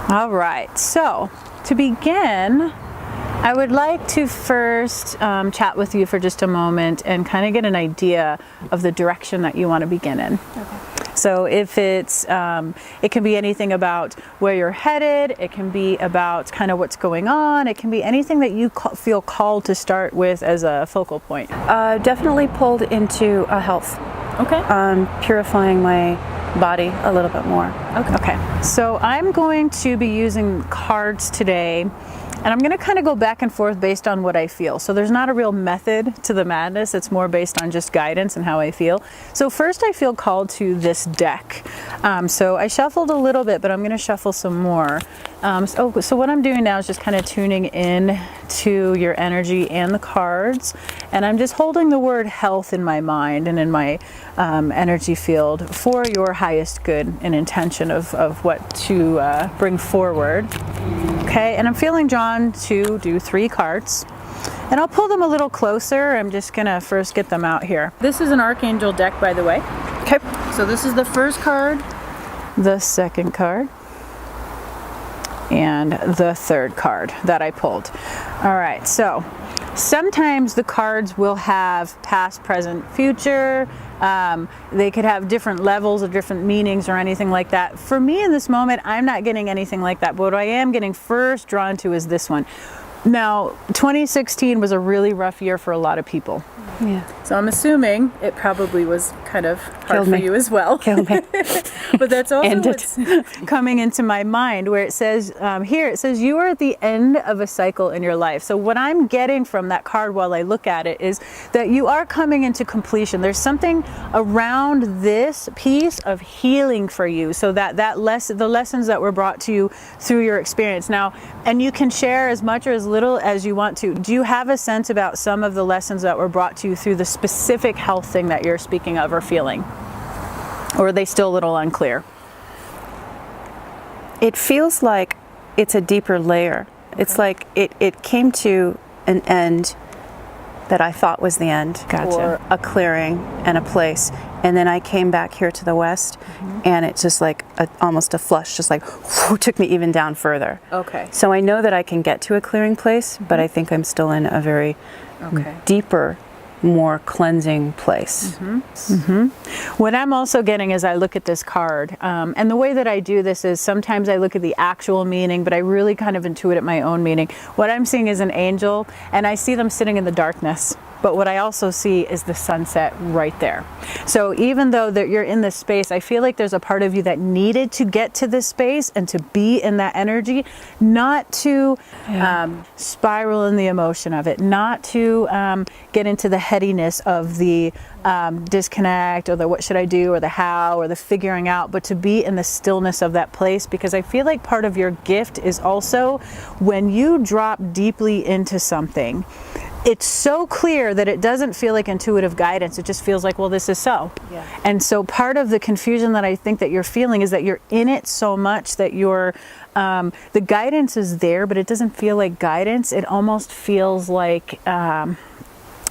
All right, so to begin, I would like to first chat with you for just a moment and kind of get an idea of the direction that you want to begin in. Okay. So if it's, it can be anything about where you're headed, it can be about kind of what's going on, it can be anything that you feel called to start with as a focal point. Definitely pulled into health. Okay. Purifying my body a little bit more. Okay. So I'm going to be using cards today, and I'm going to kind of go back and forth based on what I feel. So there's not a real method to the madness. It's more based on just guidance and how I feel. So first I feel called to this deck. So I shuffled a little bit, but I'm going to shuffle some more. So what I'm doing now is just kind of tuning in to your energy and the cards. And I'm just holding the word health in my mind and in my energy field for your highest good and intention of what to bring forward. Okay, and I'm feeling drawn to do 3 cards. And I'll pull them a little closer. I'm just gonna first get them out here. This is an Archangel deck, by the way. Okay. So this is the first card, the second card, and the third card that I pulled. All right, so sometimes the cards will have past, present, future. They could have different levels of different meanings or anything like that. For me in this moment, I'm not getting anything like that. But what I am getting first drawn to is this one. Now, 2016 was a really rough year for a lot of people. Yeah. So I'm assuming it probably was kind of hard for you as well. Killed me. But that's also what's coming into my mind, where it says here, it says you are at the end of a cycle in your life. So what I'm getting from that card while I look at it is that you are coming into completion. There's something around this piece of healing for you. So the lessons that were brought to you through your experience. Now, and you can share as much or as little as you want to. Do you have a sense about some of the lessons that were brought to you through the specific health thing that you're speaking of or feeling? Or are they still a little unclear? It feels like it's a deeper layer. Okay. It's like it came to an end that I thought was the end. Gotcha. Or a clearing and a place. And then I came back here to the west, and it's just like almost a flush, just like took me even down further. Okay. So I know that I can get to a clearing place, but I think I'm still in a very deeper, more cleansing place. What I'm also getting as I look at this card, and the way that I do this is sometimes I look at the actual meaning, but I really kind of intuit at my own meaning. What I'm seeing is an angel, and I see them sitting in the darkness. But what I also see is the sunset right there. So even though that you're in this space, I feel like there's a part of you that needed to get to this space and to be in that energy, not to spiral in the emotion of it, not to get into the headiness of the disconnect or the what should I do or the how or the figuring out, but to be in the stillness of that place, because I feel like part of your gift is also when you drop deeply into something, it's so clear that it doesn't feel like intuitive guidance. It just feels like, well, this is so. Yeah. And so part of the confusion that I think that you're feeling is that you're in it so much that you're, the guidance is there, but it doesn't feel like guidance. It almost feels like,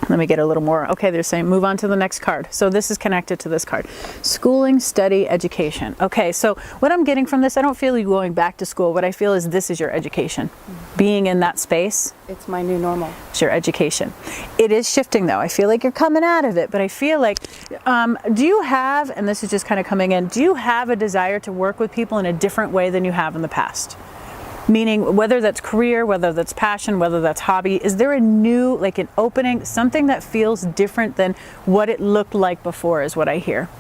let me get a little more. Okay, they're saying move on to the next card. So this is connected to this card. Schooling, study, education. Okay, so what I'm getting from this, I don't feel you going back to school. What I feel is this is your education. Being in that space. It's my new normal. It's your education. It is shifting though. I feel like you're coming out of it, but I feel like, do you have, and this is just kind of coming in, do you have a desire to work with people in a different way than you have in the past? Meaning, whether that's career, whether that's passion, whether that's hobby, is there a new, like an opening, something that feels different than what it looked like before is what I hear?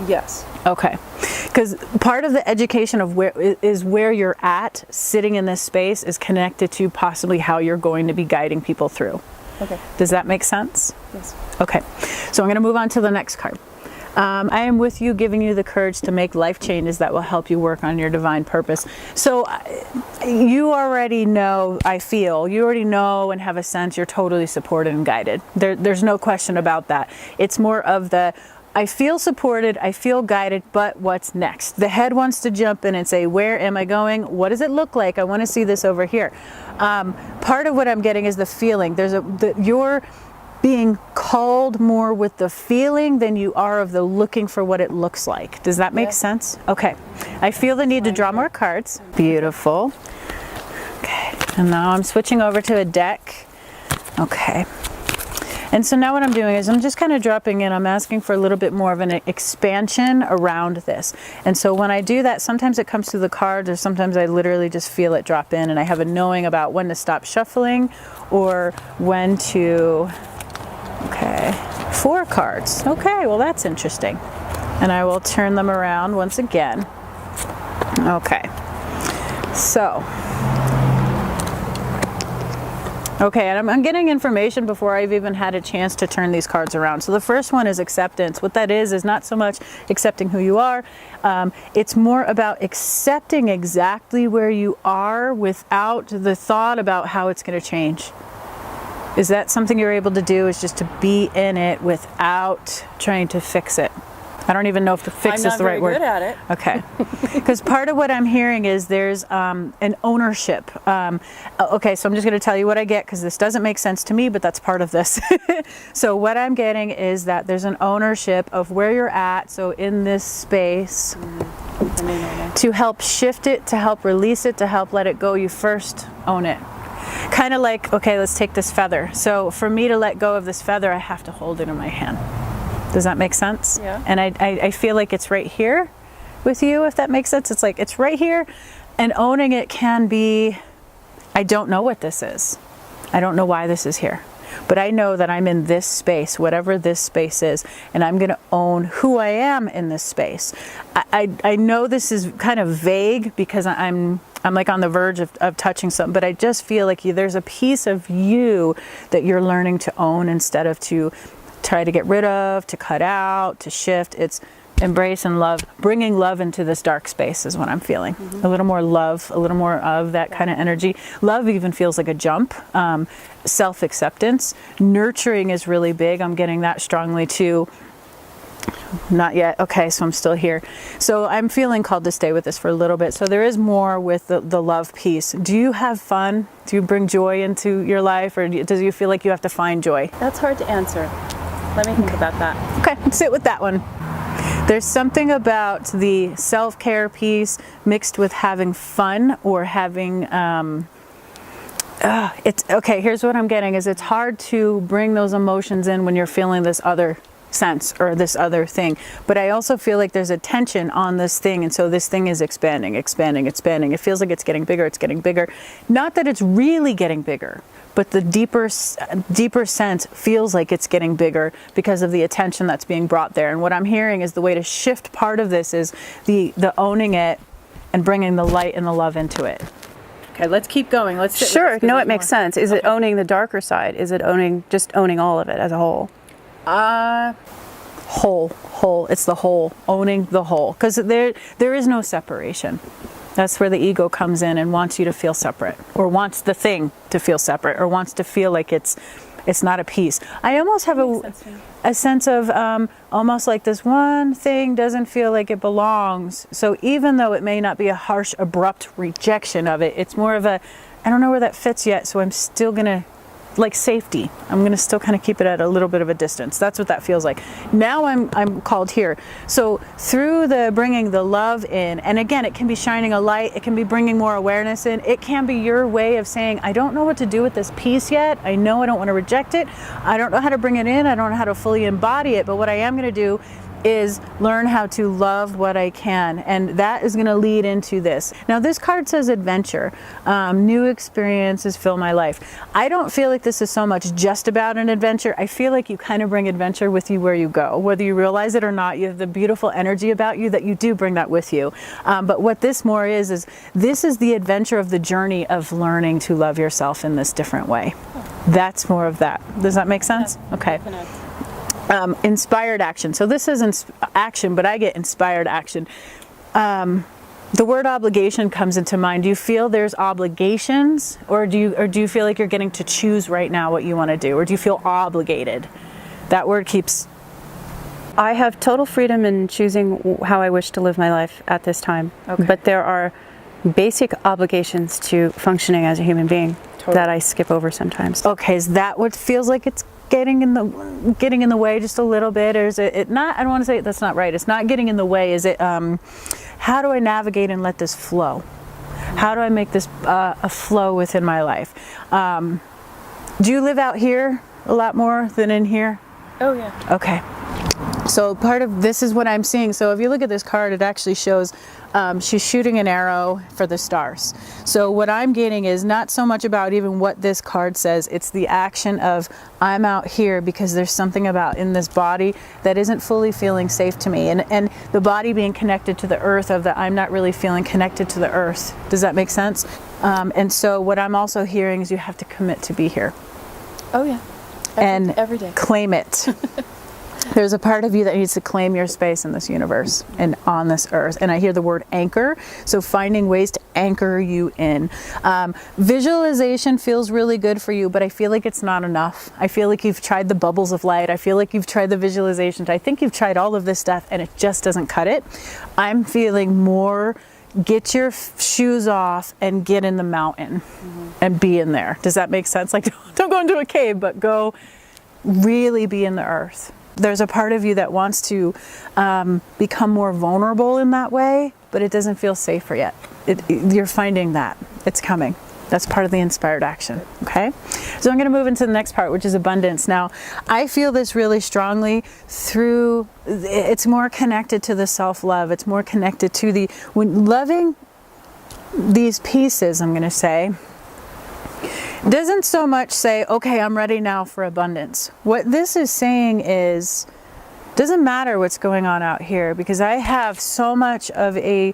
Yes. Okay. Because part of the education of where you're at, sitting in this space, is connected to possibly how you're going to be guiding people through. Okay. Does that make sense? Yes. Okay. So I'm going to move on to the next card. I am with you, giving you the courage to make life changes that will help you work on your divine purpose. So you already know, I feel, you already know and have a sense you're totally supported and guided. There's no question about that. It's more of the, I feel supported, I feel guided, but what's next? The head wants to jump in and say, where am I going? What does it look like? I want to see this over here. Part of what I'm getting is the feeling. being called more with the feeling than you are of the looking for what it looks like. Does that make sense? Okay. I feel the need to draw more cards. Beautiful. Okay. And now I'm switching over to a deck. Okay. And so now what I'm doing is I'm just kind of dropping in. I'm asking for a little bit more of an expansion around this. And so when I do that, sometimes it comes through the cards, or sometimes I literally just feel it drop in, and I have a knowing about when to stop shuffling or when to, okay, 4 cards. Okay, well that's interesting. And I will turn them around once again. Okay, so, okay, and I'm getting information before I've even had a chance to turn these cards around. So the first one is acceptance. What that is not so much accepting who you are. It's more about accepting exactly where you are without the thought about how it's going to change. Is that something you're able to do, is just to be in it without trying to fix it? I don't even know if the fix is the right word. I'm not very good at it. Okay. Because part of what I'm hearing is there's an ownership. Okay, so I'm just going to tell you what I get, because this doesn't make sense to me, but that's part of this. So what I'm getting is that there's an ownership of where you're at, so in this space, to help shift it, to help release it, to help let it go, you first own it. Kind of like, okay, let's take this feather. So for me to let go of this feather, I have to hold it in my hand. Does that make sense? Yeah. And I feel like it's right here with you, if that makes sense. It's like, it's right here, and owning it can be, I don't know what this is. I don't know why this is here. But I know that I'm in this space, whatever this space is, and I'm going to own who I am in this space. I know this is kind of vague because I'm like on the verge of touching something, but I just feel like there's a piece of you that you're learning to own instead of to try to get rid of, to cut out, to shift. It's embrace and love, bringing love into this dark space is what I'm feeling. A little more love, a little more of that kind of energy. Love even feels like a jump. Self-acceptance. Nurturing is really big. I'm getting that strongly too. Not yet. Okay, so I'm still here. So I'm feeling called to stay with this for a little bit. So there is more with the love piece. Do you have fun? Do you bring joy into your life, or does you feel like you have to find joy? That's hard to answer. Let me think about that. Okay, let's sit with that one. There's something about the self-care piece mixed with having fun or having, it's, okay, here's what I'm getting is it's hard to bring those emotions in when you're feeling this other sense or this other thing. But I also feel like there's a tension on this thing, and so this thing is expanding. It feels like it's getting bigger. Not that it's really getting bigger, but the deeper sense feels like it's getting bigger because of the attention that's being brought there. And what I'm hearing is the way to shift part of this is the owning it and bringing the light and the love into it. Okay, let's keep going. Let's sit Sure. with this, No, it makes sense. Is it Okay. owning the darker side? Is it just owning all of it as a whole? Whole. It's the whole, owning the whole. Because there is no separation. That's where the ego comes in and wants you to feel separate, or wants the thing to feel separate, or wants to feel like it's not a piece. I almost have a sense of almost like this one thing doesn't feel like it belongs. So even though it may not be a harsh, abrupt rejection of it, it's more of a, I don't know where that fits yet, so I'm still gonna, like safety, I'm gonna still kind of keep it at a little bit of a distance. That's what that feels like. Now I'm called here. So through the bringing the love in, and again, it can be shining a light, it can be bringing more awareness in, it can be your way of saying, I don't know what to do with this piece yet. I know I don't want to reject it. I don't know how to bring it in. I don't know how to fully embody it, but what I am gonna do is learn how to love what I can, and that is going to lead into this. Now this card says adventure, new experiences fill my life. I don't feel like this is so much just about an adventure. I feel like you kind of bring adventure with you where you go, whether you realize it or not. You have the beautiful energy about you that you do bring that with you, but what this more is this is the adventure of the journey of learning to love yourself in this different way. That's more of that. Does that make sense? Okay. Inspired action. So this is action, but I get inspired action. The word obligation comes into mind. Do you feel there's obligations, or do you feel like you're getting to choose right now what you want to do, or do you feel obligated? That word keeps. I have total freedom in choosing how I wish to live my life at this time. Okay. But there are basic obligations to functioning as a human being that I skip over sometimes. Okay, is that what feels like it's getting in the way just a little bit, or is it not? I don't want to say that's not right. It's not getting in the way. Is it? How do I navigate and let this flow? How do I make this a flow within my life? Do you live out here a lot more than in here? Oh yeah. Okay. So part of this is what I'm seeing. So if you look at this card, it actually shows she's shooting an arrow for the stars. So what I'm getting is not so much about even what this card says. It's the action of I'm out here because there's something about in this body that isn't fully feeling safe to me. And the body being connected to the earth of that I'm not really feeling connected to the earth. Does that make sense? And so what I'm also hearing is you have to commit to be here. Oh yeah. Every day. Claim it. There's a part of you that needs to claim your space in this universe and on this earth. And I hear the word anchor. So finding ways to anchor you in. Visualization feels really good for you, but I feel like it's not enough. I feel like you've tried the bubbles of light. I feel like you've tried the visualization. I think you've tried all of this stuff and it just doesn't cut it. I'm feeling more get your shoes off and get in the mountain and be in there. Does that make sense? Like, don't go into a cave, but go really be in the earth. There's a part of you that wants to become more vulnerable in that way, but it doesn't feel safer yet. You're finding that. It's coming. That's part of the inspired action, okay? So I'm going to move into the next part, which is abundance. Now, I feel this really strongly through, it's more connected to the self-love. It's more connected to when loving these pieces, I'm going to say, doesn't so much say, okay, I'm ready now for abundance. What this is saying is, doesn't matter what's going on out here, because I have so much of a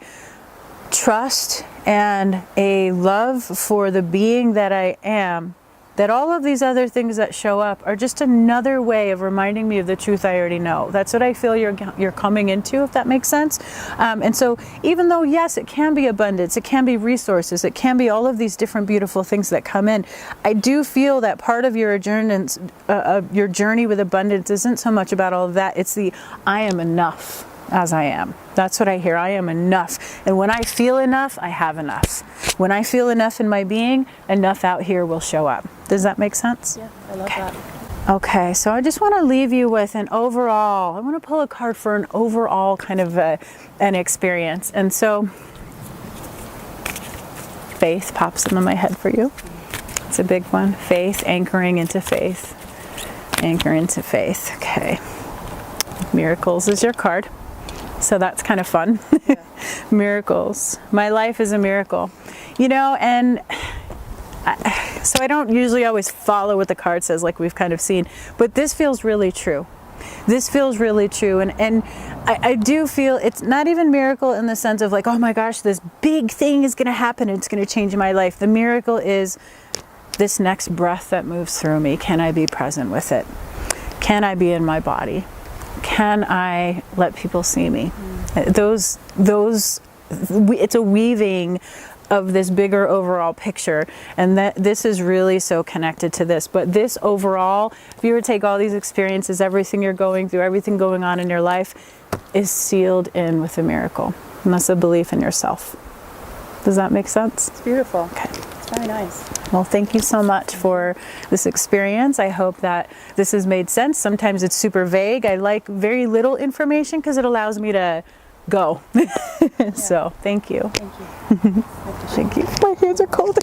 trust and a love for the being that I am, that all of these other things that show up are just another way of reminding me of the truth I already know. That's what I feel you're coming into, if that makes sense. And so even though, yes, it can be abundance, it can be resources, it can be all of these different beautiful things that come in, I do feel that part of your journey with abundance isn't so much about all of that. It's the I am enough as I am. That's what I hear. I am enough. And when I feel enough, I have enough. When I feel enough in my being, enough out here will show up. Does that make sense? Yeah, I love that. Okay, so I just want to leave you with an overall, I want to pull a card for an overall kind of an experience. And so faith pops into my head for you. It's a big one. Faith, anchoring into faith. Anchor into faith. Okay. Miracles is your card. So that's kind of fun. Yeah. Miracles. My life is a miracle. You know, and so I don't usually always follow what the card says, like we've kind of seen, but this feels really true. This feels really true. And I do feel it's not even miracle in the sense of like, oh my gosh, this big thing is going to happen and it's going to change my life. The miracle is this next breath that moves through me. Can I be present with it? Can I be in my body? Can I let people see me? Those, it's a weaving of this bigger overall picture, and that this is really so connected to this. But this overall, if you were to take all these experiences, everything you're going through, everything going on in your life, is sealed in with a miracle. And that's a belief in yourself. Does that make sense? It's beautiful. Okay. It's very nice. Well, thank you so much for this experience. I hope that this has made sense. Sometimes it's super vague. I like very little information because it allows me to go. So, thank you. Thank you. Thank you. My hands are cold.